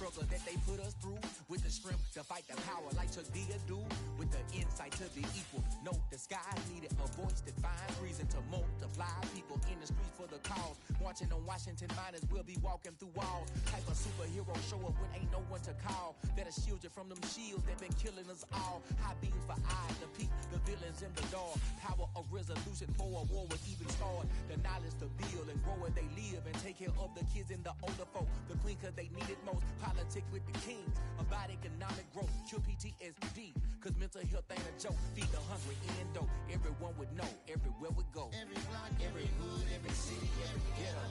struggle that they put us through, with the strength to fight the power like Chuck D do, with the insight to be equal. No disguise needed, a voice that finds reason to multiply. People in the streets for the cause, marching on Washington miners will be walking through walls. Type of superhero show up when ain't no one to call, that'll shield you from them shields that been killing us all. High beams for eyes to peek the villains in the dark. Power of resolution for a war would even start. The knowledge to build and grow where they live and take care of the kids and the older folk. The queen cause they need it most. Politic with the kings about economic growth. Cure PTSD cause mental health ain't a joke. Feed the hungry in dope. Everyone would know everywhere we go. Every block, every hood, every city, every ghetto.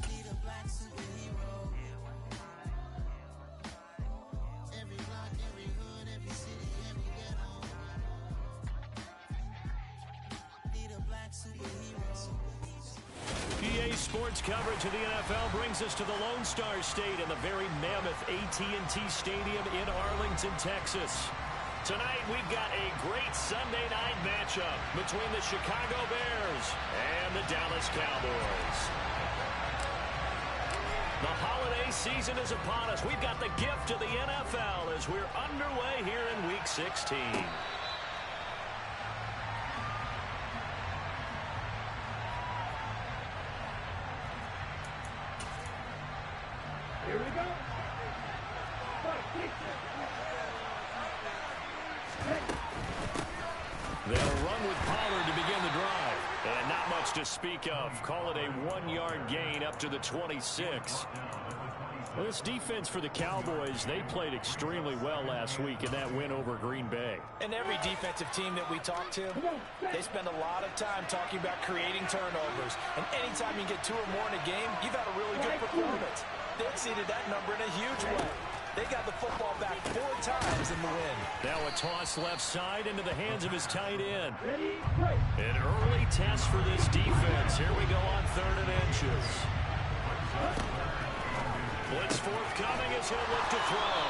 Need a black superhero. Every block, every hood, every city, every ghetto. Need a black superhero. EA Sports coverage of the NFL brings us to the Lone Star State in the very mammoth AT&T Stadium in Arlington, Texas. Tonight, we've got a great Sunday night matchup between the Chicago Bears and the Dallas Cowboys. The holiday season is upon us. We've got the gift of the NFL as we're underway here in Week 16. Here we go. They'll run with Pollard to begin the drive. And not much to speak of. Call it a 1-yard gain up to the 26. Well, this defense for the Cowboys, they played extremely well last week in that win over Green Bay. And every defensive team that we talk to, they spend a lot of time talking about creating turnovers. And anytime you get 2 or more in a game, you've had a really good performance. They exceeded that number in a huge way. They got the football back 4 times in the win. Now a toss left side into the hands of his tight end. An early test for this defense. Here we go on 3rd and inches. Blitz forthcoming as he'll look to throw.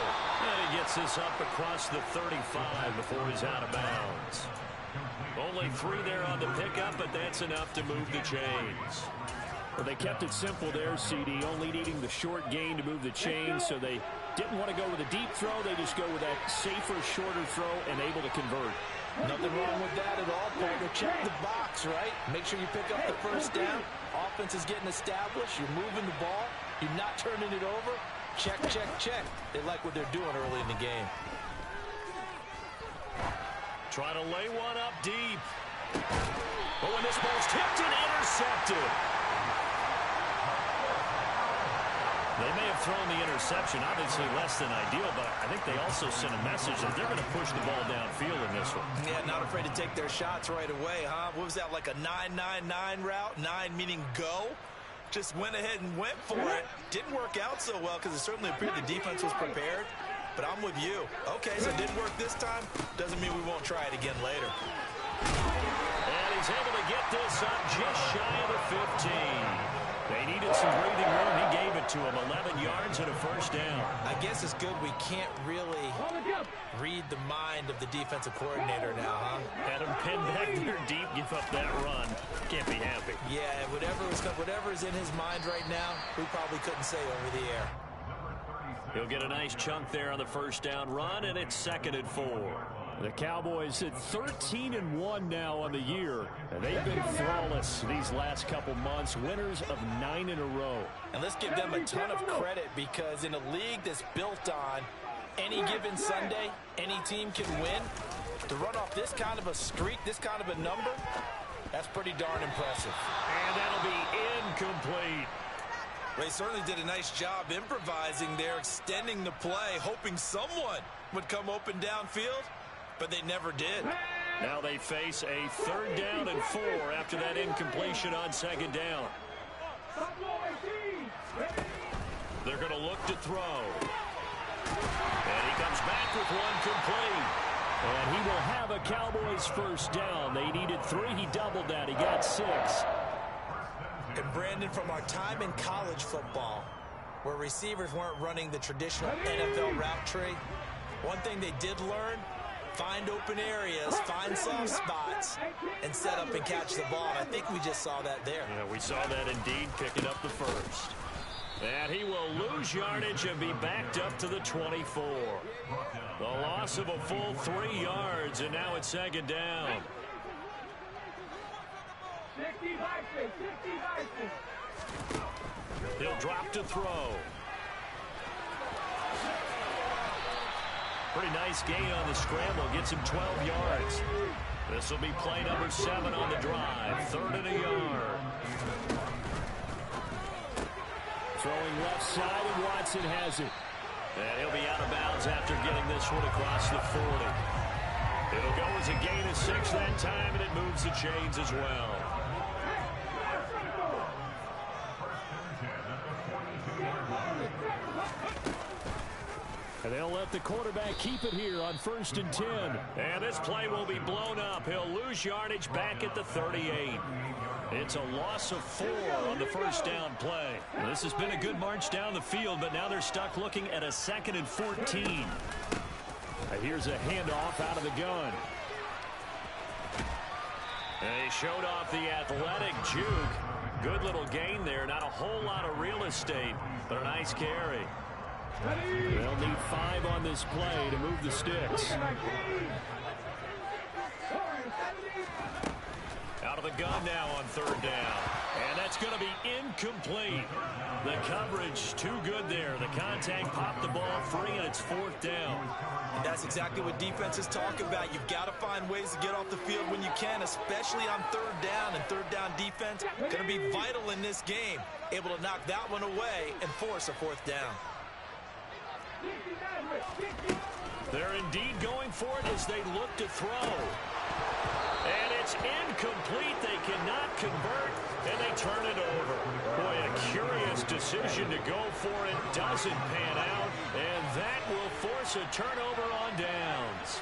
And he gets this up across the 35 before he's out of bounds. Only 3 there on the pickup, but that's enough to move the chains. Well, they kept it simple there, CD, only needing the short gain to move the chains, so they didn't want to go with a deep throw. They just go with that safer, shorter throw and able to convert. Nothing wrong with that at all, Parker. Check the box, right? Make sure you pick up the first down. Offense is getting established. You're moving the ball. You're not turning it over. Check, check, check. They like what they're doing early in the game. Try to lay one up deep. Oh, and this ball's tipped and intercepted. They may have thrown the interception, obviously less than ideal, but I think they also sent a message that they're going to push the ball downfield in this one. Yeah, not afraid to take their shots right away, huh? What was that, like a 9-9-9 route? 9 meaning go? Just went ahead and went for it. Didn't work out so well because it certainly appeared the defense was prepared. But I'm with you. Okay, so it didn't work this time. Doesn't mean we won't try it again later. And he's able to get this up just shy of the 15. They needed some breathing room. He gave it to him. 11 yards and a first down. I guess it's good we can't really read the mind of the defensive coordinator now, huh? Had him pinned back there deep, give up that run. Can't be happy. Yeah, whatever is in his mind right now, we probably couldn't say over the air. He'll get a nice chunk there on the first down run, and it's 2nd and 4. The Cowboys at 13-1 now on the year. And they've been flawless these last couple months, winners of 9 in a row. And let's give them a ton of credit because in a league that's built on any given Sunday, any team can win. To run off this kind of a streak, this kind of a number, that's pretty darn impressive. And that'll be incomplete. They certainly did a nice job improvising there, extending the play, hoping someone would come open downfield. But they never did. Now they face a 3rd down and 4 after that incompletion on 2nd down. They're going to look to throw. And he comes back with one complete. And he will have a Cowboys first down. They needed 3. He doubled that. He got 6. And Brandon, from our time in college football, where receivers weren't running the traditional NFL route tree, one thing they did learn, find open areas, find soft spots, and set up and catch the ball. I think we just saw that there. Yeah, we saw that indeed, picking up the first. And he will lose yardage and be backed up to the 24. The loss of a full 3 yards, and now it's second down. 60 He'll drop to throw. Pretty nice gain on the scramble. Gets him 12 yards. This will be play number 7 on the drive. 3rd and a yard. Throwing left side, and Watson has it. And he'll be out of bounds after getting this one across the 40. It'll go as a gain of 6 that time, and it moves the chains as well. And they'll let the quarterback keep it here on 1st and 10. And this play will be blown up. He'll lose yardage back at the 38. It's a loss of 4 on the first down play. This has been a good march down the field, but now they're stuck looking at a 2nd and 14. And here's a handoff out of the gun. And he showed off the athletic juke. Good little gain there. Not a whole lot of real estate, but a nice carry. They'll need 5 on this play to move the sticks. Out of the gun now on 3rd down. And that's going to be incomplete. The coverage too good there. The contact popped the ball free, and it's 4th down. And that's exactly what defenses talk about. You've got to find ways to get off the field when you can, especially on 3rd down. And 3rd down defense going to be vital in this game. Able to knock that one away and force a 4th down. They're indeed going for it as they look to throw. And it's incomplete. They cannot convert, and they turn it over. Boy, a curious decision to go for it. Doesn't pan out, and that will force a turnover on downs.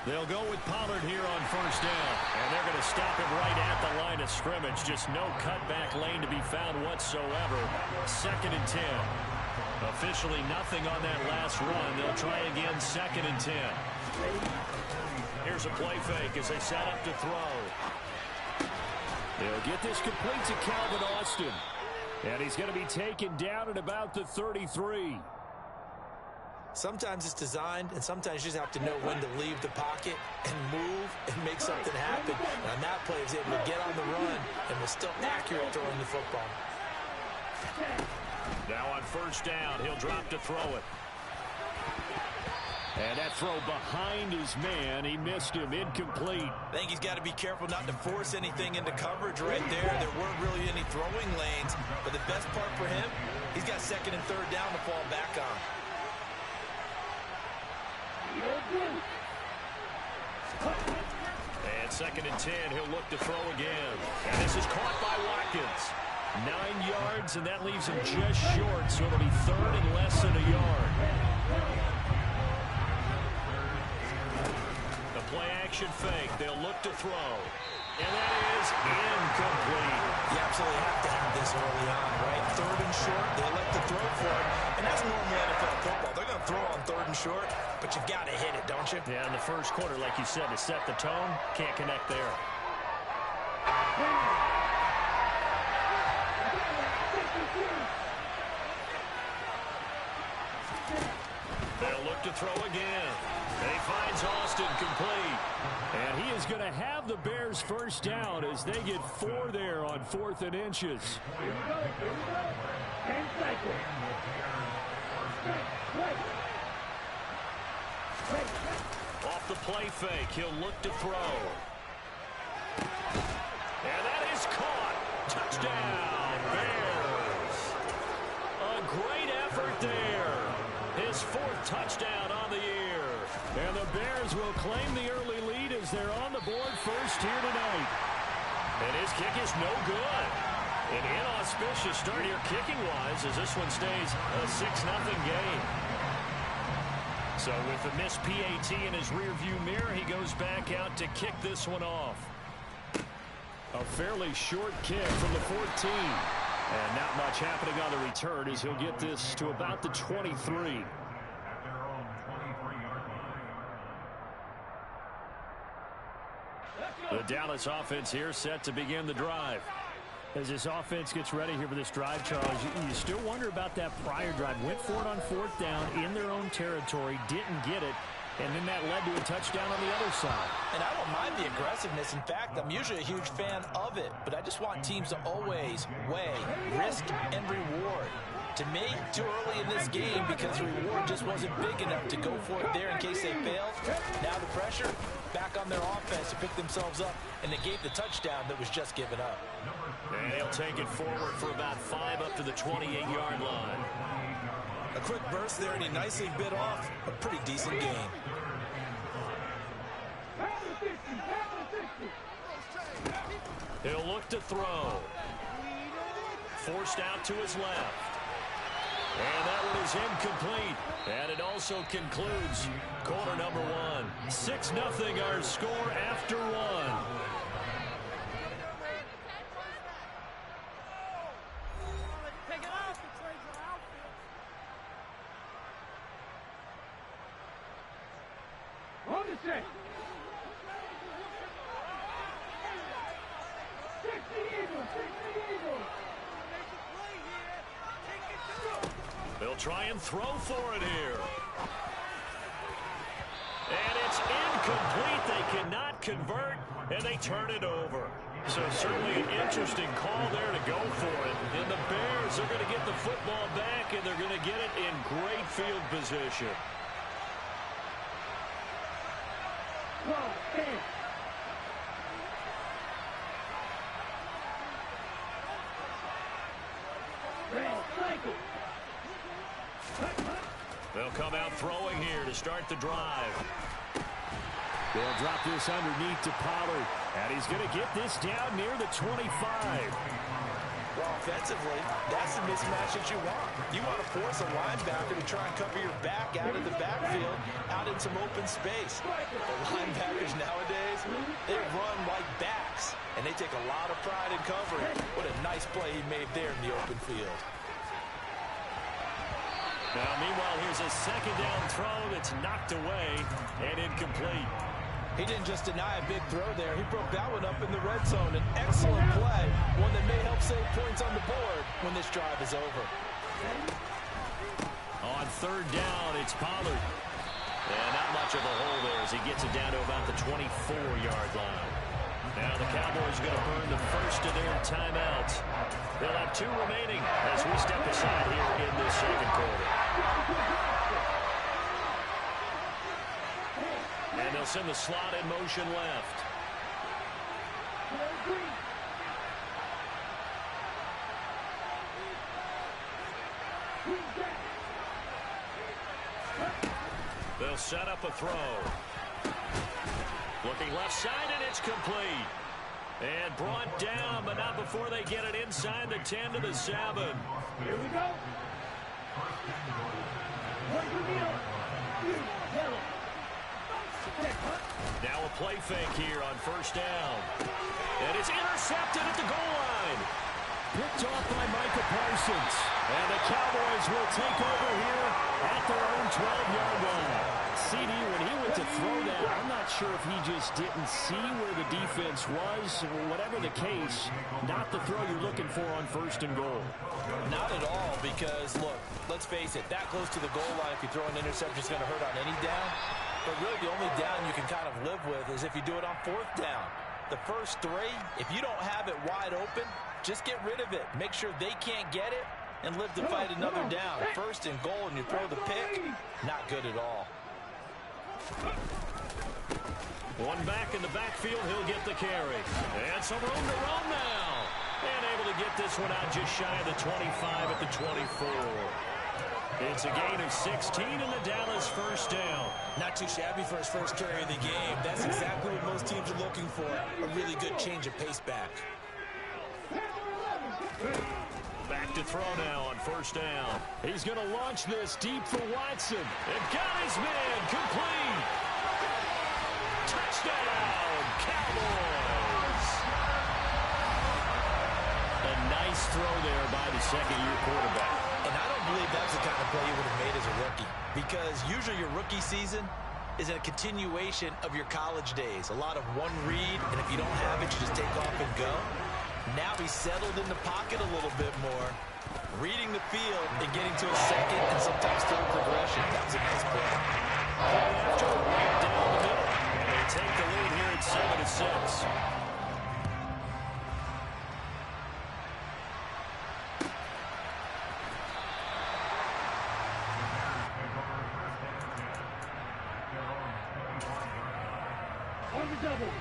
They'll go with Pollard here on 1st down. And they're going to stop him right at the line of scrimmage. Just no cutback lane to be found whatsoever. 2nd and 10. Officially nothing on that last run. They'll try again 2nd and 10. Here's a play fake as they set up to throw. They'll get this complete to Calvin Austin. And he's going to be taken down at about the 33. Sometimes it's designed, and sometimes you just have to know when to leave the pocket and move and make something happen. And on that play, he was able to get on the run and was still accurate throwing the football. Now on 1st down, he'll drop to throw it. And that throw behind his man, he missed him, incomplete. I think he's got to be careful not to force anything into coverage right there. There weren't really any throwing lanes, but the best part for him, he's got 2nd and 3rd down to fall back on. And 2nd and 10, he'll look to throw again. And this is caught by Watkins. 9 yards, and that leaves him just short, so it'll be 3rd and less than a yard. The play-action fake. They'll look to throw. And that is incomplete. You absolutely have to have this early on, right? 3rd and short, they elect to throw for it. And that's normal NFL football. They're going to throw on 3rd and short, but you've got to hit it, don't you? Yeah, in the first quarter, like you said, to set the tone, can't connect there. They'll look to throw again. And he finds Austin complete. And he is going to have the Bears 1st down as they get 4 there on 4th and inches. Off the play fake, he'll look to throw. And that is caught. Touchdown, Bears. A great effort there. His 4th touchdown on the year. And the Bears will claim the early lead as they're on the board first here tonight. And his kick is no good. An inauspicious start here kicking-wise as this one stays a 6-0 game. So with the missed PAT in his rearview mirror, he goes back out to kick this one off. A fairly short kick from the 14. And not much happening on the return as he'll get this to about the 23. Let's go. The Dallas offense here set to begin the drive. As this offense gets ready here for this drive, Charles, you still wonder about that prior drive. Went for it on 4th down in their own territory, didn't get it, and then that led to a touchdown on the other side. And I don't mind the aggressiveness. In fact, I'm usually a huge fan of it, but I just want teams to always weigh risk and reward. To me, too early in this game because the reward just wasn't big enough to go for it there in case they failed. Now the pressure back on their offense to pick themselves up, and they gave the touchdown that was just given up. And he'll take it forward for about 5 up to the 28-yard line. A quick burst there, and he nicely bit off a pretty decent game. He'll look to throw. Forced out to his left. And that one is incomplete. And it also concludes quarter number 1. 6-0 our score after 1. On the set. 60 Eagles, 60 Eagles. They'll try and throw for it here. And it's incomplete. They cannot convert, and they turn it over. So certainly an interesting call there to go for it. And the Bears are going to get the football back, and they're going to get it in great field position. They'll come out throwing here to start the drive. They'll drop this underneath to Pollard, and he's going to get this down near the 25. Well, offensively, that's the mismatch that you want. You want to force a linebacker to try and cover your back out of the backfield, out in some open space. The linebackers nowadays, they run like backs, and they take a lot of pride in covering. What a nice play he made there in the open field. Now, meanwhile, here's a 2nd down throw that's knocked away and incomplete. He didn't just deny a big throw there. He broke that one up in the red zone. An excellent play, one that may help save points on the board when this drive is over. On 3rd down, it's Pollard. And not much of a hole there as he gets it down to about the 24-yard line. Now the Cowboys are going to burn the first of their timeouts. They'll have 2 remaining as we step aside here in this 2nd quarter. And they'll send the slot in motion left. They'll set up a throw. Looking left side, and it's complete. And brought down, but not before they get it inside the 10 to the 7. Here we go. Now a play fake here on 1st down. And it's intercepted at the goal line. Picked off by Micah Parsons. And the Cowboys will take over here at their own 12-yard line. CD, when he went to throw that, I'm not sure if he just didn't see where the defense was. Whatever the case, not the throw you're looking for on 1st and goal. Not at all, because, look, let's face it, that close to the goal line, if you throw an interception, it's going to hurt on any down. But really, the only down you can kind of live with is if you do it on 4th down. The first 3, if you don't have it wide open, just get rid of it. Make sure they can't get it and live to fight another down. 1st and goal, and you throw the pick, not good at all. One back in the backfield, he'll get the carry. And some room to run now. And able to get this one out just shy of the 25 at the 24. It's a gain of 16 in the Dallas 1st down. Not too shabby for his first carry of the game. That's exactly what most teams are looking for. A really good change of pace back. Back to throw now on 1st down. He's going to launch this deep for Watson. And got his man complete. Touchdown, Cowboys. A nice throw there by the 2nd-year quarterback. And I don't believe that's the kind of play you would have made as a rookie. Because usually your rookie season, is a continuation of your college days. A lot of one read, and if you don't have it, you just take off and go. Now he's settled in the pocket a little bit more, reading the field and getting to a second and sometimes third progression. That was a nice play. After right down the middle, and they take the lead here at 7-6. On the double.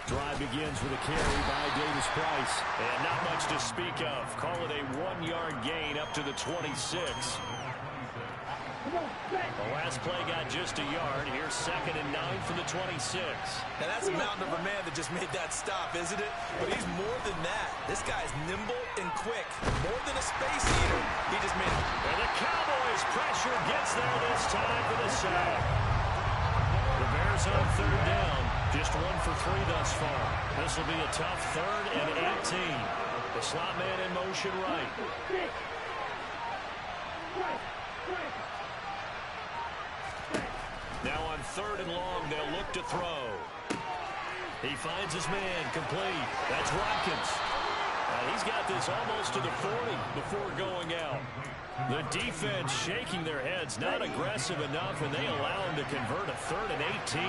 Drive begins with a carry by Davis Price. And not much to speak of. Call it a 1-yard gain up to the 26. The last play got just a yard. Here's 2nd and 9 from the 26. Now that's a mountain of a man that just made that stop, isn't it? But he's more than that. This guy's nimble and quick. More than a space eater. He just made it. And the Cowboys pressure gets there this time for the sack. The Bears on 3rd down. Just 1 for 3 thus far. This will be a tough 3rd and 18. The slot man in motion right. Now on 3rd and long, they'll look to throw. He finds his man, complete. That's Watkins. He's got this almost to the 40 before going out. The defense shaking their heads, not aggressive enough, and they allow him to convert a 3rd and 18.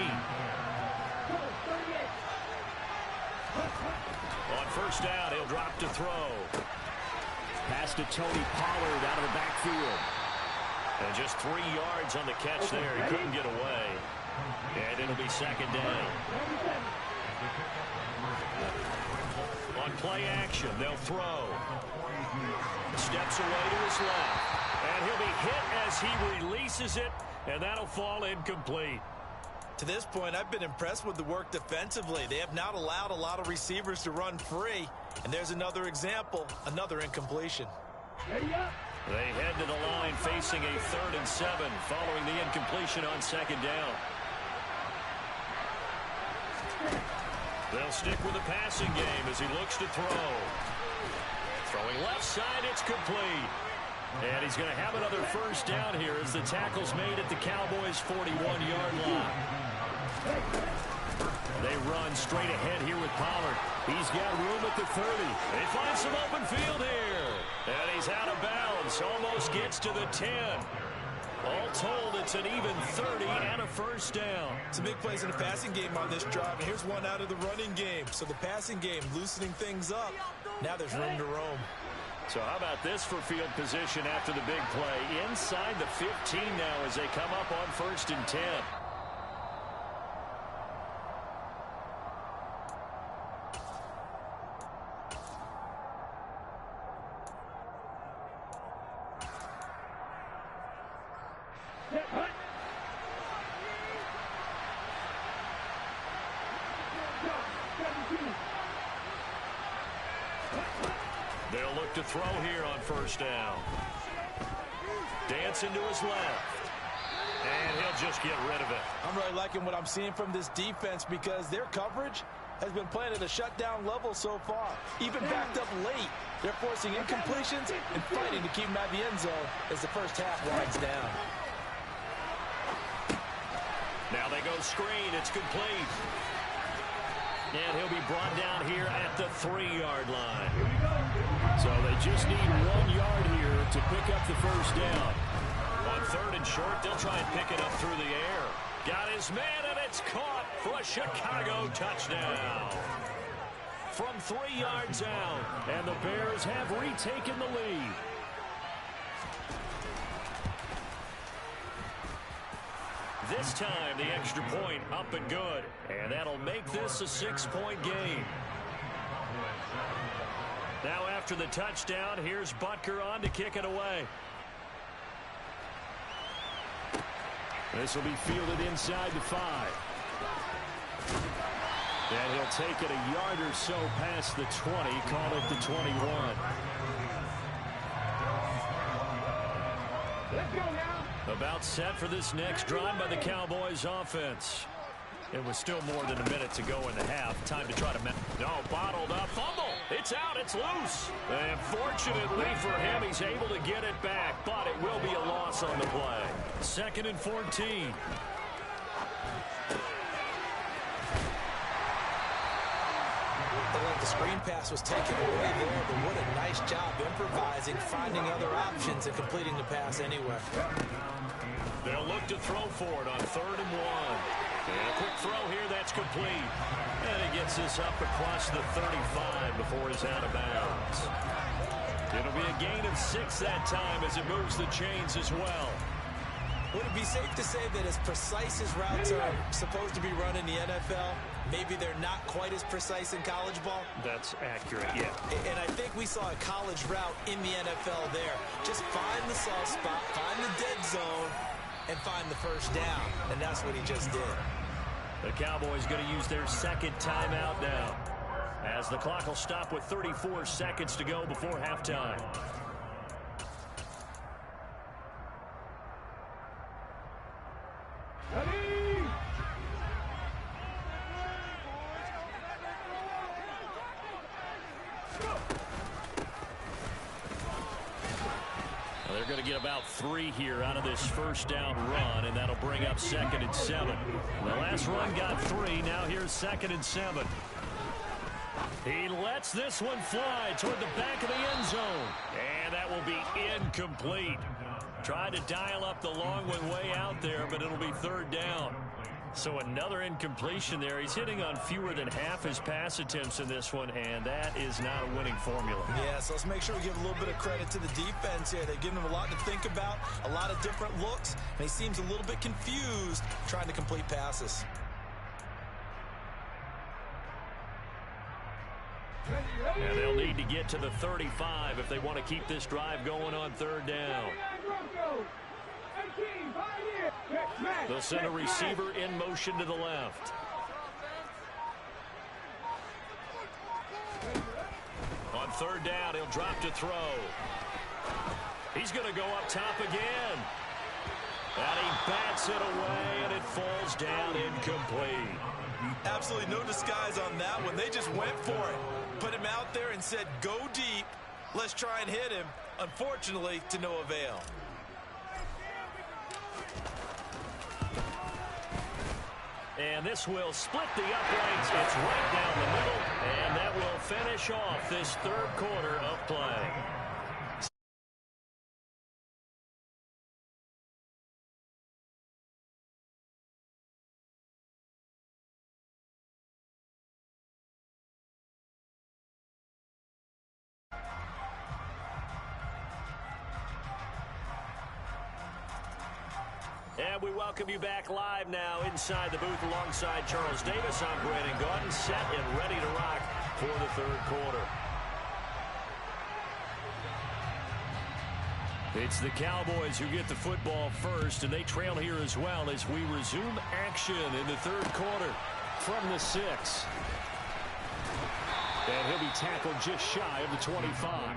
On 1st down, he'll drop to throw. Pass to Tony Pollard out of the backfield. And just 3 yards on the catch there. He couldn't get away. And it'll be 2nd down. On play action, they'll throw. Steps away to his left. And he'll be hit as he releases it. And that'll fall incomplete. To this point, I've been impressed with the work defensively. They have not allowed a lot of receivers to run free. And there's another example, another incompletion. They head to the line facing a 3rd and 7 following the incompletion on 2nd down. They'll stick with the passing game as he looks to throw. Throwing left side, it's complete. And he's going to have another 1st down here as the tackle's made at the Cowboys' 41-yard line. They run straight ahead here with Pollard. He's got room at the 30. They find some open field here. And he's out of bounds. Almost gets to the 10. All told, it's an even 30 and a 1st down. Some big plays in the passing game on this drive. And here's one out of the running game. So the passing game loosening things up. Now there's room to roam. So how about this for field position after the big play? Inside the 15 now as they come up on 1st and 10. They'll look to throw here on 1st down. Dancing to his left. And he'll just get rid of it. I'm really liking what I'm seeing from this defense because their coverage has been playing at a shutdown level so far. Even backed up late, they're forcing incompletions and fighting to keep them out of the end zone as the first half winds down. Now they go screen. It's complete. And he'll be brought down here at the 3-yard line. So they just need 1 yard here to pick up the 1st down. On 3rd and short, they'll try and pick it up through the air. Got his man, and it's caught for a Chicago touchdown. From 3 yards out, and the Bears have retaken the lead. This time, the extra point up and good. And that'll make this a 6-point game. Now after the touchdown, here's Butker on to kick it away. This will be fielded inside the 5. And he'll take it a yard or so past the 20, call it the 21. Let's go now. About set for this next drive by the Cowboys offense. It was still more than a minute to go in the half. Time to try to... No, bottled up. Fumble. It's out. It's loose. And fortunately for him, he's able to get it back. But it will be a loss on the play. 2nd and 14. The screen pass was taken away there, but what a nice job improvising, finding other options, and completing the pass anyway. They'll look to throw for it on 3rd and 1. And a quick throw here, that's complete. And he gets this up across the 35 before he's out of bounds. It'll be a gain of 6 that time as it moves the chains as well. Would it be safe to say that as precise as routes are supposed to be run in the NFL, maybe they're not quite as precise in college ball? That's accurate, yeah. And I think we saw a college route in the NFL there. Just find the soft spot, find the dead zone, and find the first down. And that's what he just did. The Cowboys going to use their 2nd timeout now, as the clock will stop with 34 seconds to go before halftime. They're going to get about 3 here out of this first down run, and that'll bring up 2nd and 7. The last run got 3. Now here's 2nd and 7. He lets this one fly toward the back of the end zone, and that will be incomplete. Tried to dial up the long one way out there, but it'll be 3rd down. So another incompletion there. He's hitting on fewer than half his pass attempts in this one, and that is not a winning formula. Yeah, so let's make sure we give a little bit of credit to the defense here. They've given him a lot to think about, a lot of different looks, and he seems a little bit confused trying to complete passes. And they'll need to get to the 35 if they want to keep this drive going on 3rd down. They'll send a receiver in motion to the left. On 3rd down, he'll drop to throw. He's going to go up top again. And he bats it away, and it falls down incomplete. Absolutely no disguise on that one. They just went for it. Put him out there and said, go deep. Let's try and hit him. Unfortunately, to no avail. And this will split the uprights. It's right down the middle, and that will finish off this 3rd quarter of play. And we welcome you back live now inside the booth alongside Charles Davis. I'm Brandon Gaudin, set and ready to rock for the 3rd quarter. It's the Cowboys who get the football first, and they trail here as well as we resume action in the 3rd quarter from the 6. And he'll be tackled just shy of the 25.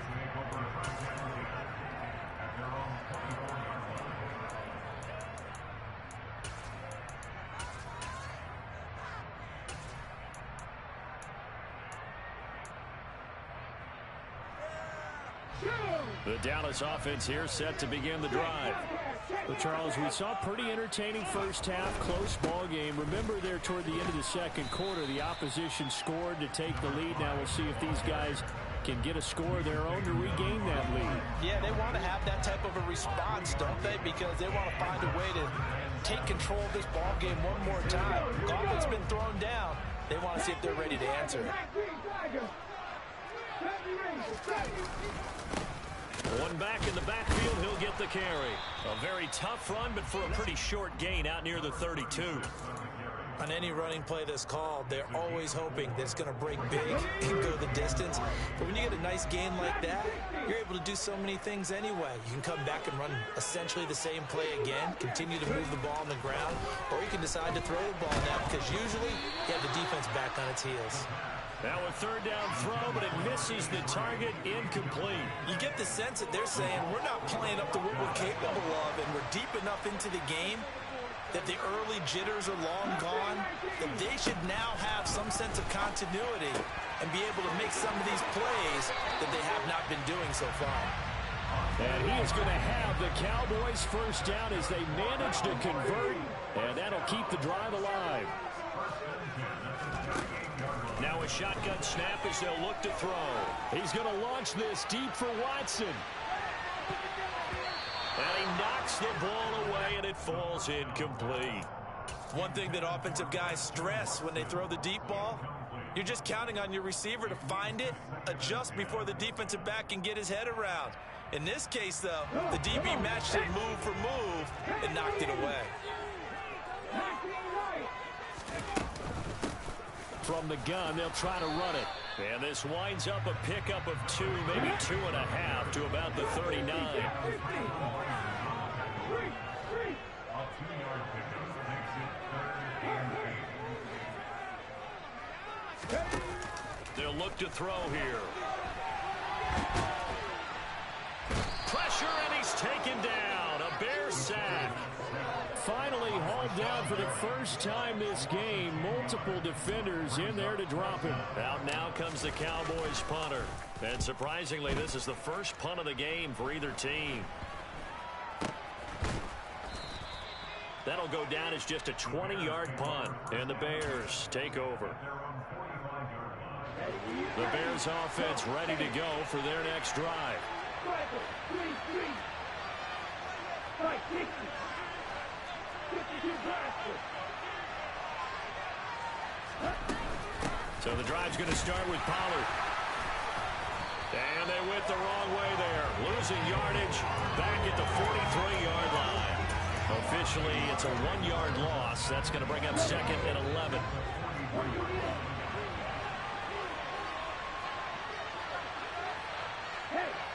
The Dallas offense here set to begin the drive. Well, Charles, we saw a pretty entertaining first half, close ball game. Remember there toward the end of the 2nd quarter, the opposition scored to take the lead. Now we'll see if these guys can get a score of their own to regain that lead. Yeah, they want to have that type of a response, don't they? Because they want to find a way to take control of this ball game one more time. Gauntlet's been thrown down. They want to see if they're ready to answer. One back in the backfield, he'll get the carry. A very tough run, but for a pretty short gain out near the 32. On any running play that's called, they're always hoping that it's going to break big and go the distance. But when you get a nice gain like that, you're able to do so many things anyway. You can come back and run essentially the same play again, continue to move the ball on the ground, or you can decide to throw the ball now because usually you have the defense back on its heels. Now a 3rd down throw, but it misses the target, incomplete. You get the sense that they're saying we're not playing up to what we're capable of, and we're deep enough into the game that the early jitters are long gone, that they should now have some sense of continuity and be able to make some of these plays that they have not been doing so far. And he is going to have the Cowboys first down as they manage to convert, and that'll keep the drive alive. Now a shotgun snap as they'll look to throw. He's going to launch this deep for Watson. And he knocks the ball away, and it falls incomplete. One thing that offensive guys stress when they throw the deep ball, you're just counting on your receiver to find it, adjust before the defensive back can get his head around. In this case, though, the DB matched it move for move and knocked it away. From the gun, they'll try to run it. And this winds up a pickup of 2, maybe 2.5 to about the 39. They'll look to throw here. Pressure, and he's taken down. A Bear sack. Finally hauled down for the first time this game. Multiple defenders in there to drop him. Out now comes the Cowboys punter. And surprisingly, this is the first punt of the game for either team. That'll go down as just a 20-yard punt. And the Bears take over. The Bears offense ready to go for their next drive. So the drive's going to start with Pollard. And they went the wrong way there. Losing yardage back at the 43-yard line. Officially, it's a 1-yard loss. That's going to bring up 2nd and 11.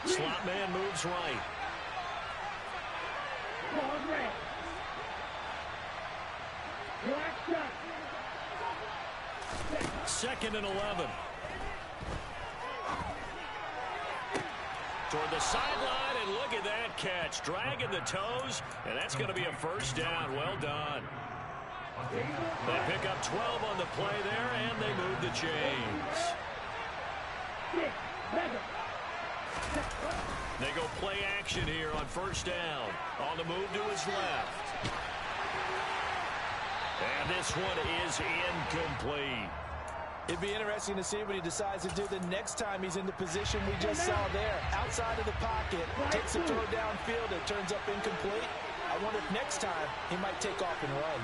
Slot man moves right. 2nd and 11. Toward the sideline, and look at that catch. Dragging the toes, and that's going to be a first down. Well done. They pick up 12 on the play there, and they move the chains. They go play action here on first down. On the move to his left. And this one is incomplete. It'd be interesting to see what he decides to do the next time he's in the position we just saw there. Outside of the pocket, takes a throw downfield, it turns up incomplete. I wonder if next time he might take off and run.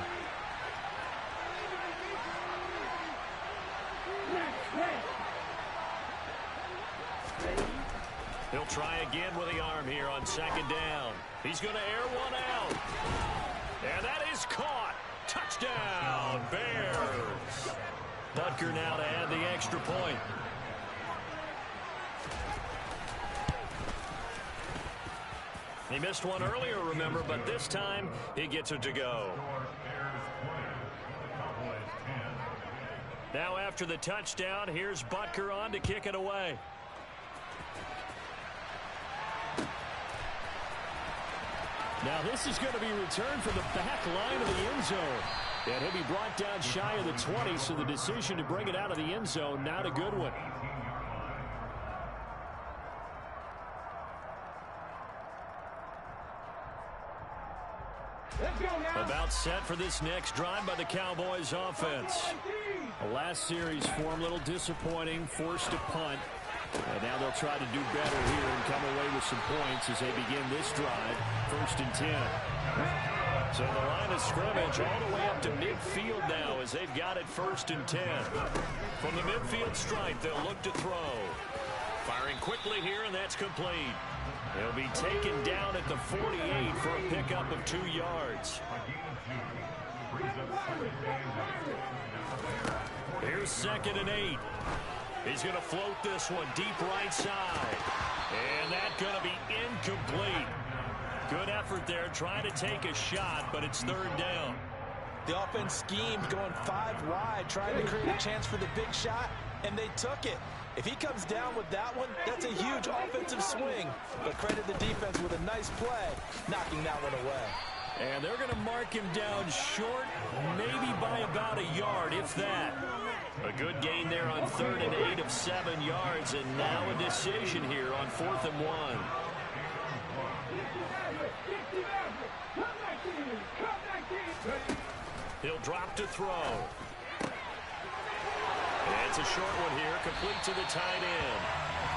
He'll try again with the arm here on 2nd down. He's going to air one out. And that is caught. Touchdown, Bears. Butker now to add the extra point. He missed one earlier, remember, but this time he gets it to go. Now after the touchdown, here's Butker on to kick it away. Now this is going to be returned from the back line of the end zone. And he'll be brought down shy of the 20, so the decision to bring it out of the end zone, not a good one. About set for this next drive by the Cowboys offense. The last series form, a little disappointing, forced to punt. And now they'll try to do better here and come away with some points as they begin this drive. 1st and 10. So the line of scrimmage all the way up to midfield now as they've got it 1st and 10. From the midfield stripe, they'll look to throw. Firing quickly here, and that's complete. He'll be taken down at the 48 for a pickup of 2 yards. Here's 2nd and 8. He's going to float this one deep right side. And that's going to be incomplete. Good effort there, trying to take a shot, but it's 3rd down. The offense schemed going 5 wide, trying to create a chance for the big shot, and they took it. If he comes down with that one, that's a huge offensive swing. But credit the defense with a nice play, knocking that one away. And they're going to mark him down short, maybe by about a yard, if that. A good gain there on 3rd and 8 of 7 yards, and now a decision here on 4th and 1. He'll drop to throw. It's a short one here, complete to the tight end.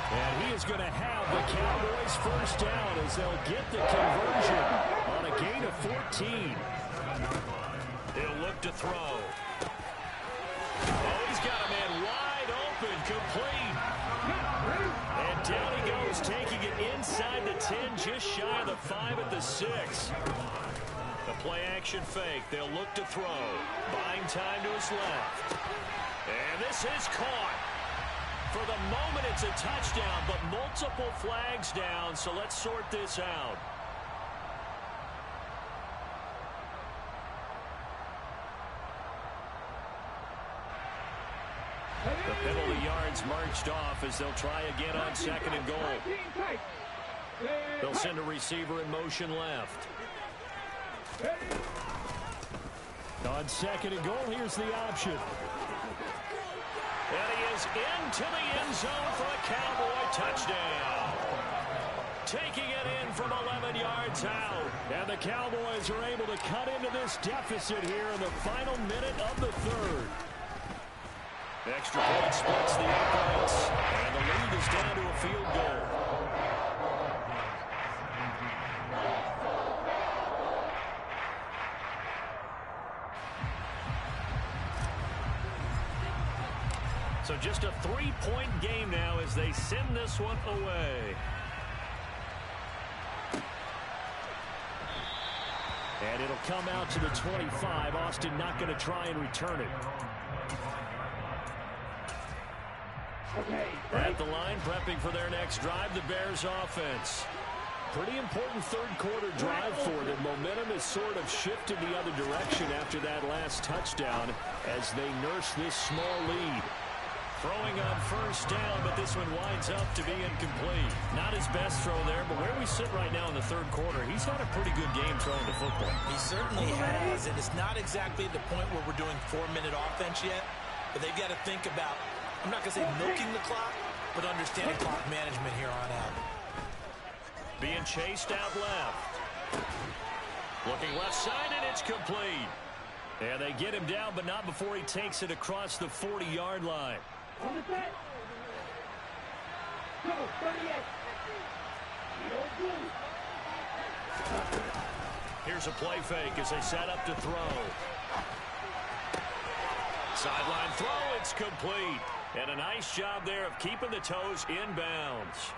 And he is going to have the Cowboys first down as they'll get the conversion on a gain of 14. He'll look to throw. Oh, he's got a man wide open, complete. And down he goes, taking it inside the 10, just shy of the 5 at the 6. The play action fake. They'll look to throw. Buying time to his left. And this is caught. For the moment, it's a touchdown, but multiple flags down, so let's sort this out. The penalty yards marched off as they'll try again on 2nd and goal. They'll send a receiver in motion left. On 2nd and goal, here's the option. And he is into the end zone for a Cowboy touchdown. Taking it in from 11 yards out. And the Cowboys are able to cut into this deficit here in the final minute of the 3rd. Extra point splits the uprights, and the lead is down to a field goal. So just a 3-point game now as they send this one away. And it'll come out to the 25. Austin not going to try and return it. At the line, prepping for their next drive, the Bears offense. Pretty important 3rd quarter drive for them. Momentum has sort of shifted the other direction after that last touchdown as they nurse this small lead. Throwing on 1st down, but this one winds up to be incomplete. Not his best throw there, but where we sit right now in the 3rd quarter, he's had a pretty good game throwing the football. He certainly has, and it's not exactly the point where we're doing 4-minute offense yet, but they've got to think about, I'm not going to say milking the clock, but understanding clock management here on out. Being chased out left. Looking left side, and it's complete. And they get him down, but not before he takes it across the 40-yard line. On the set. Go, 38. Here's a play fake as they set up to throw. Sideline throw, it's complete. And a nice job there of keeping the toes in bounds.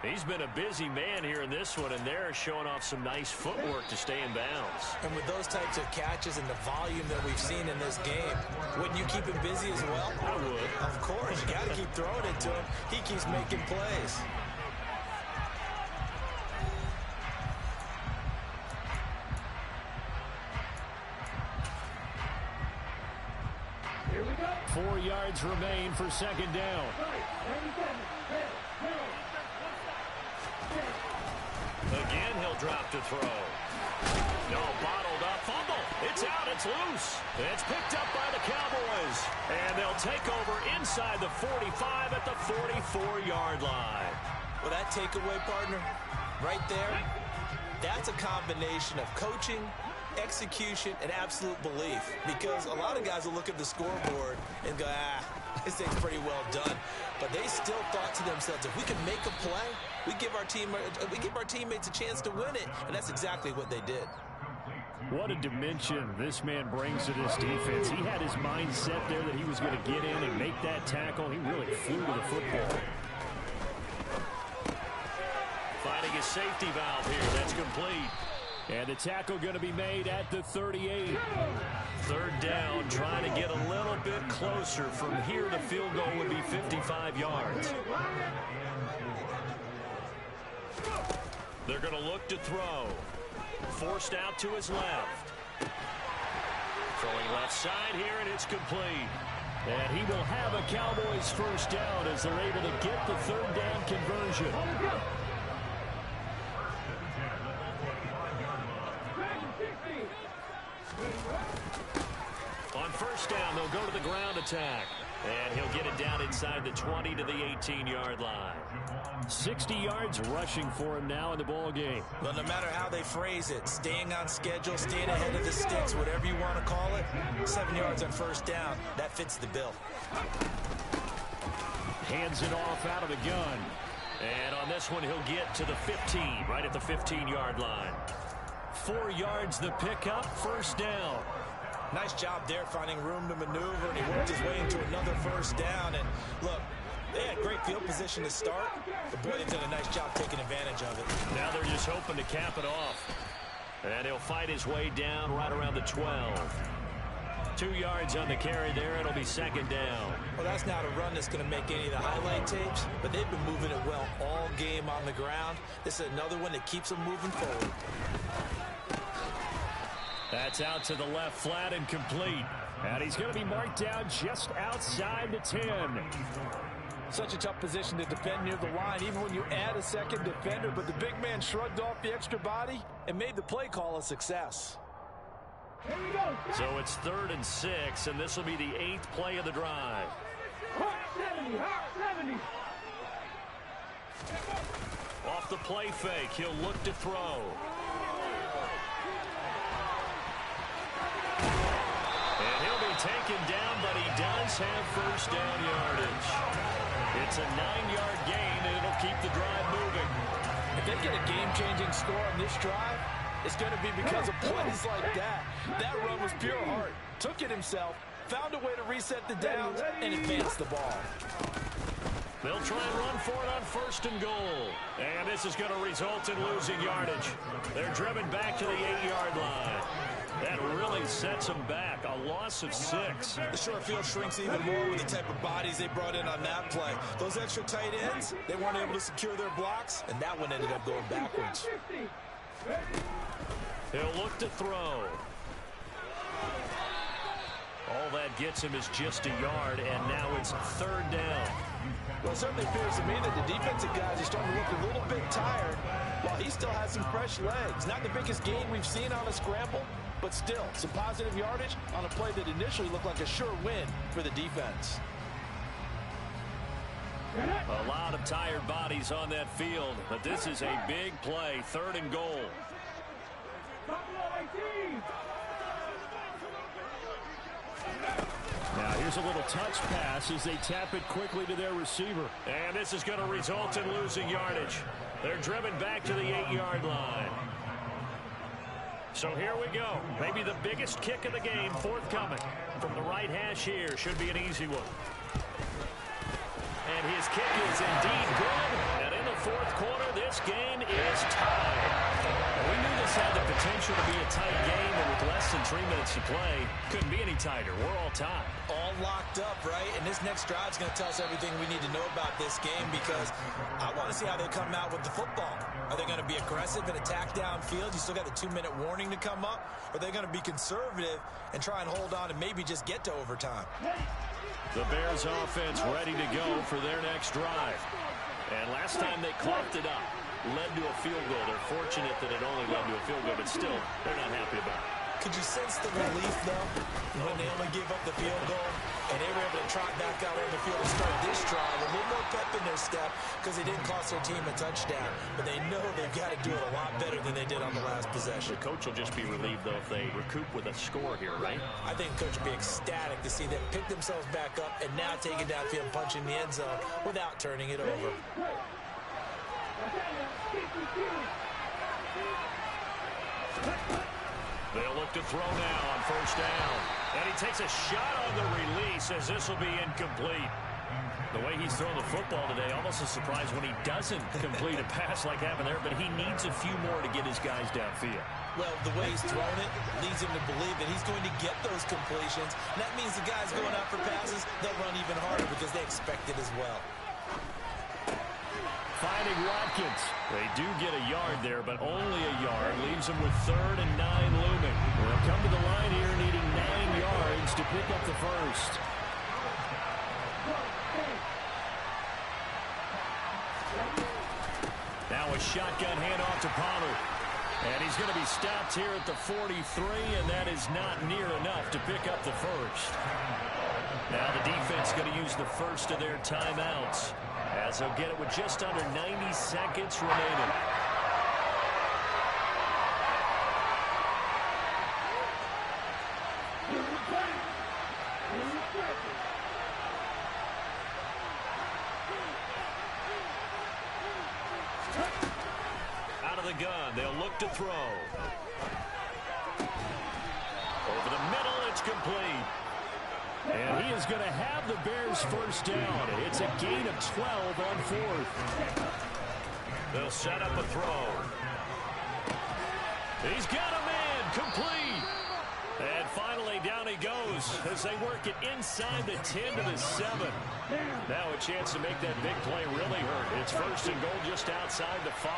He's been a busy man here in this one, and they're showing off some nice footwork to stay in bounds. And with those types of catches and the volume that we've seen in this game, wouldn't you keep him busy as well? I would. Of course. You got to keep throwing it to him. He keeps making plays. Here we go. 4 yards remain for 2nd down. Again, he'll drop to throw. No, bottled up, fumble. It's out, it's loose. It's picked up by the Cowboys. And they'll take over inside the 45 at the 44-yard line. Well, that takeaway, partner, right there, that's a combination of coaching, execution, and absolute belief. Because a lot of guys will look at the scoreboard and go, this thing's pretty well done. But they still thought to themselves, if we can make a play, we give our teammates a chance to win it. And that's exactly what they did. What a dimension this man brings to this defense. He had his mind set there that he was going to get in and make that tackle. He really flew to the football. Finding his safety valve here. That's complete. And the tackle going to be made at the 38. 3rd down, trying to get a little bit closer. From here, the field goal would be 55 yards. They're going to look to throw. Forced out to his left. Throwing left side here, and it's complete. And he will have a Cowboys first down as they're able to get the 3rd down conversion. first down. They'll go to the ground attack. And he'll get it down inside the 20 to the 18-yard line. 60 yards rushing for him now in the ball game. Well, no matter how they phrase it, staying on schedule, staying ahead of the sticks, whatever you want to call it, 7 yards on first down, that fits the bill. Hands it off out of the gun. And on this one, he'll get to the 15, right at the 15-yard line. 4 yards the pickup, first down. Nice job there finding room to maneuver, and he worked his way into another first down. And look, they had great field position to start, but boy, they've done a nice job taking advantage of it. Now they're just hoping to cap it off. And he'll fight his way down right around the 12. 2 yards on the carry there. It'll be second down. Well, that's not a run that's going to make any of the highlight tapes, but they've been moving it well all game on the ground. This is another one that keeps them moving forward. That's out to the left, flat and complete. And he's going to be marked down just outside the 10. Such a tough position to defend near the line, even when you add a second defender. But the big man shrugged off the extra body and made the play call a success. So it's 3rd and 6, and this will be the 8th play of the drive. Off the play fake, he'll look to throw. And he'll be taken down, but he does have first down yardage. It's a 9-yard gain, and it'll keep the drive moving. If they get a game-changing score on this drive, it's going to be because of plays like that. That run was pure heart. Took it himself, found a way to reset the downs, and advanced the ball. They'll try and run for it on 1st and goal. And this is going to result in losing yardage. They're driven back to the 8-yard line. That really sets them back. A loss of 6. The short field shrinks even more with the type of bodies they brought in on that play. Those extra tight ends, they weren't able to secure their blocks, and that one ended up going backwards. He'll look to throw. All that gets him is just a yard, and now it's 3rd down. Well, it certainly appears to me that the defensive guys are starting to look a little bit tired, while he still has some fresh legs. Not the biggest gain we've seen on a scramble, but still, some positive yardage on a play that initially looked like a sure win for the defense. A lot of tired bodies on that field, but this is a big play, 3rd and goal. Now here's a little touch pass as they tap it quickly to their receiver. And this is going to result in losing yardage. They're driven back to the 8-yard line. So here we go. Maybe the biggest kick of the game forthcoming. From the right hash here, should be an easy one. And his kick is indeed good. And in the 4th quarter, this game is tied. We knew this had the potential to be a tight game, and with less than 3 minutes to play, couldn't be any tighter. We're all tied. All locked up, right? And this next drive is going to tell us everything we need to know about this game, because I want to see how they come out with the football. Are they going to be aggressive and attack downfield? You still got the 2-minute warning to come up. Or are they going to be conservative and try and hold on and maybe just get to overtime? The Bears offense ready to go for their next drive. And last time they coughed it up, led to a field goal. They're fortunate that it only led to a field goal, but still, they're not happy about it. Could you sense the relief, though, when they only gave up the field goal and they were able to trot back out on the field and start this drive? A little more pep in their step because they didn't cost their team a touchdown, but they know they've got to do it a lot better than they did on the last possession. The coach will just be relieved, though, if they recoup with a score here, right? I think the coach will be ecstatic to see them pick themselves back up and now take it downfield, punching the end zone without turning it over. They'll look to throw now on 1st down. And he takes a shot on the release as this will be incomplete. The way he's throwing the football today, almost a surprise when he doesn't complete a pass like happened there, but he needs a few more to get his guys downfield. Well, the way he's thrown it leads him to believe that he's going to get those completions. And that means the guys going out for passes, they'll run even harder because they expect it as well. Finding Watkins. They do get a yard there, but only a yard. Leaves them with 3rd and 9 looming. They'll come to the line here needing 9 yards to pick up the first. Now a shotgun handoff to Pollard. And he's going to be stopped here at the 43, and that is not near enough to pick up the first. Now the defense going to use the first of their timeouts, as they'll get it with just under 90 seconds remaining. Out of the gun, they'll look to throw. Over the middle, it's complete. And he is going to have the Bears first down. It's a gain of 12 on fourth. They'll set up a throw. He's got a man, complete. And finally, down he goes as they work it inside the 10 to the 7. Now a chance to make that big play really hurt. It's first and goal just outside the 5.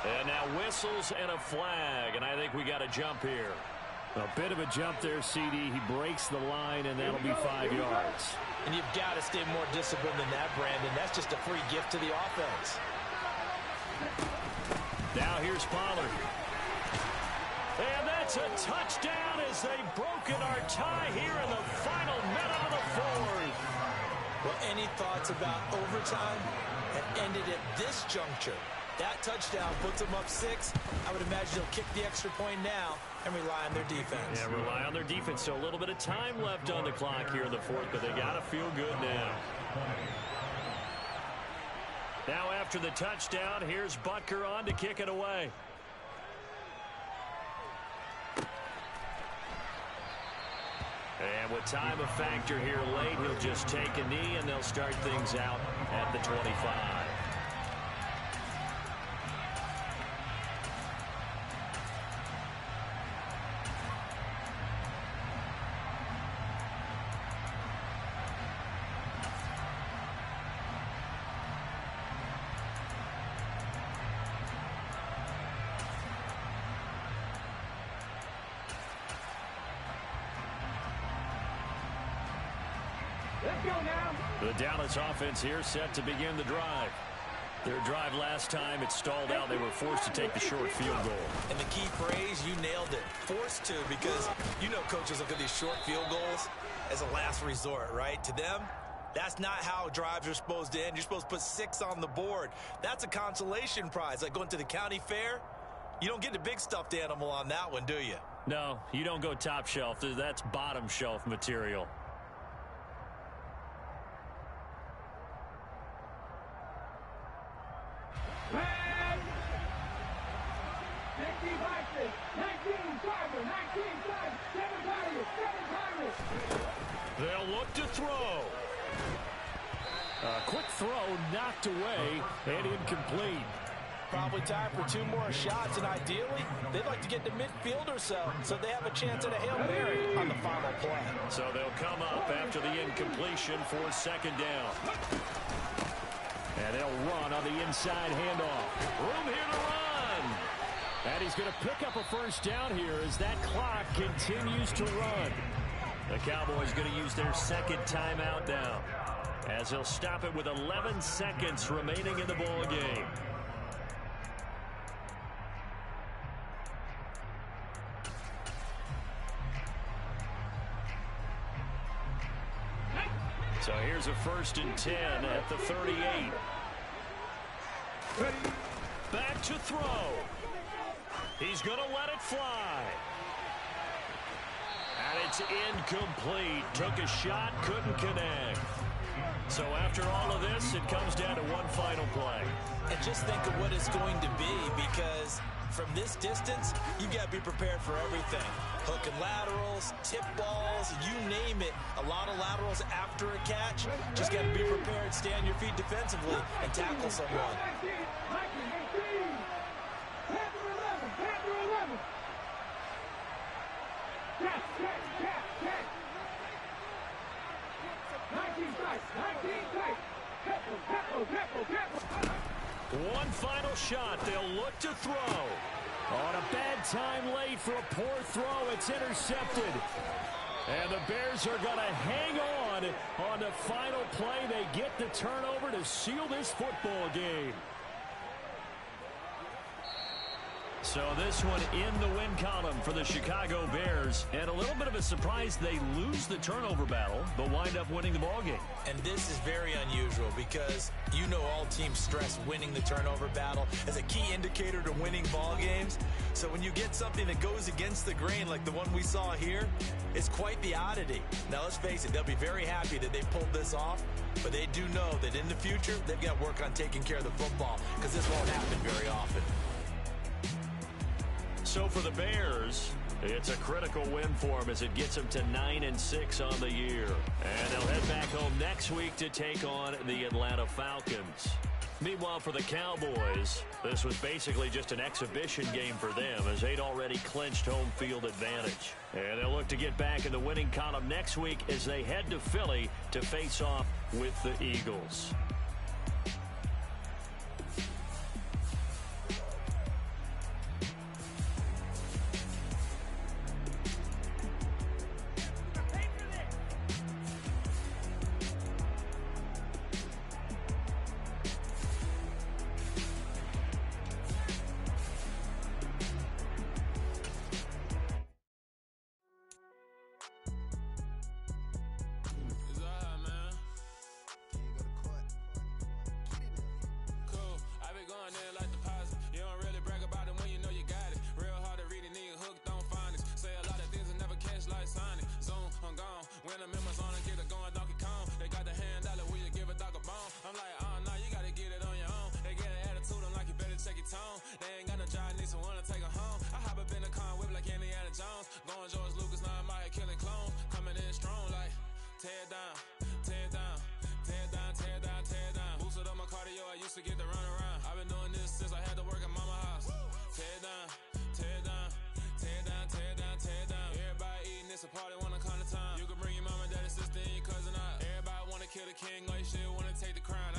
And now whistles and a flag, and I think we got a jump here. A bit of a jump there, CD. He breaks the line, and that'll be 5 yards. And you've got to stay more disciplined than that, Brandon. That's just a free gift to the offense. Now here's Pollard. And that's a touchdown as they've broken our tie here in the final minute of the fourth. Well, any thoughts about overtime? It ended at this juncture. That touchdown puts them up 6. I would imagine they'll kick the extra point now and rely on their defense. Yeah, rely on their defense. So a little bit of time left on the clock here in the fourth, but they got to feel good now. Now after the touchdown, here's Butker on to kick it away. And with time a factor here late, he'll just take a knee, and they'll start things out at the 25. The Dallas offense here set to begin the drive. Their drive last time, it stalled out. They were forced to take the short field goal. And the key phrase, you nailed it. Forced to, because you know coaches look at these short field goals as a last resort, right? To them, that's not how drives are supposed to end. You're supposed to put 6 on the board. That's a consolation prize. Like going to the county fair, you don't get the big stuffed animal on that one, do you? No, you don't go top shelf. That's bottom shelf material. They'll look to throw. A quick throw knocked away and incomplete. Probably time for 2 more shots, and ideally, they'd like to get to midfield or so they have a chance at a Hail Mary on the final play. So they'll come up after the incompletion for second down. And they'll run on the inside handoff. Room here to run. And he's going to pick up a first down here as that clock continues to run. The Cowboys going to use their second timeout now, as they'll stop it with 11 seconds remaining in the ball game. So here's a 1st and 10 at the 38. Back to throw. He's going to let it fly. And it's incomplete. Took a shot, couldn't connect. So after all of this, it comes down to one final play. And just think of what it's going to be, because from this distance, you've got to be prepared for everything. Hook and laterals, tip balls, you name it. A lot of laterals after a catch. Just got to be prepared, stay on your feet defensively, and tackle someone. One final shot. They'll look to throw. On a bad time late for a poor throw. It's intercepted. And the Bears are going to hang on the final play. They get the turnover to seal this football game. So this one in the win column for the Chicago Bears. And a little bit of a surprise, they lose the turnover battle, but wind up winning the ballgame. And this is very unusual because you know all teams stress winning the turnover battle as a key indicator to winning ball games. So when you get something that goes against the grain like the one we saw here, it's quite the oddity. Now let's face it, they'll be very happy that they pulled this off, but they do know that in the future, they've got to work on taking care of the football because this won't happen very often. So for the Bears, it's a critical win for them as it gets them to 9-6 on the year. And they'll head back home next week to take on the Atlanta Falcons. Meanwhile, for the Cowboys, this was basically just an exhibition game for them as they'd already clinched home field advantage. And they'll look to get back in the winning column next week as they head to Philly to face off with the Eagles. Party wanna come to town. You can bring your mama, daddy, sister, and your cousin out. Everybody wanna kill the king, like shit, wanna take the crown.